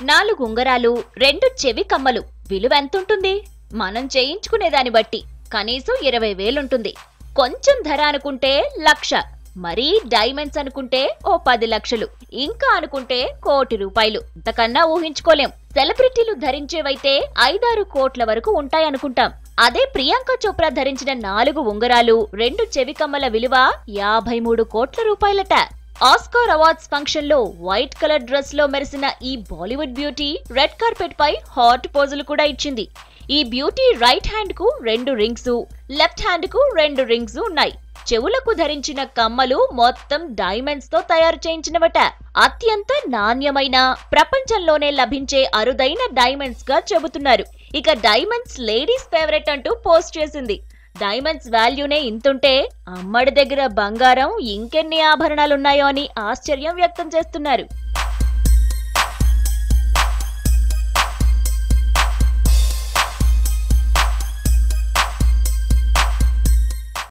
4 ఉంగరాలు, 2 చెవి కమ్మలు. విలువ ఎంతుంటుంది? మనం చేయించుకునేదాన్ని బట్టి కనీసం 20,000 ఉంటుంది. కొంచెం ధర అనుకుంటే 1,00,000. మరీ డైమండ్స్ అనుకుంటే ఓ 10 లక్షలు. ఇంకా అనుకుంటే 1 కోటి రూపాయలు. ఇంతకన్నా ఊహించుకోలేం. సెలబ్రిటీలు ధరించేవైతే 5-6 కోట్ల వరకు ఉంటాయనుకుంటాం. అదే ప్రియాంక చోప్రా ధరించిన 4 ఉంగరాలు, 2 చెవి కమ్మల విలువ 53 కోట్ల రూపాయలట. ఆస్కార్ అవార్డ్స్ ఫంక్షన్ లో వైట్ కలర్ డ్రెస్ లో మెరిసిన ఈ బాలీవుడ్ బ్యూటీ రెడ్ కార్పెట్ పై హాట్ పోజులు కూడా ఇచ్చింది. ఈ బ్యూటీ రైట్ హ్యాండ్ కు 2 రింగ్స్, లెఫ్ట్ హ్యాండ్ కు 2 రింగ్స్ ఉన్నాయి. చెవులకు ధరించిన కమ్మలు మొత్తం డైమండ్స్ తో తయారు చేయించినవట. అత్యంత నాణ్యమైన, ప్రపంచంలోనే లభించే అరుదైన డైమండ్స్ గా చెబుతున్నారు. ఇక డైమండ్స్ లేడీస్ ఫేవరెట్ అంటూ పోస్ట్ చేసింది. డైమండ్స్ వాల్యూనే ఇంతుంటే అమ్మడి దగ్గర బంగారం ఇంకెన్ని ఆభరణాలున్నాయో అని ఆశ్చర్యం వ్యక్తం చేస్తున్నారు.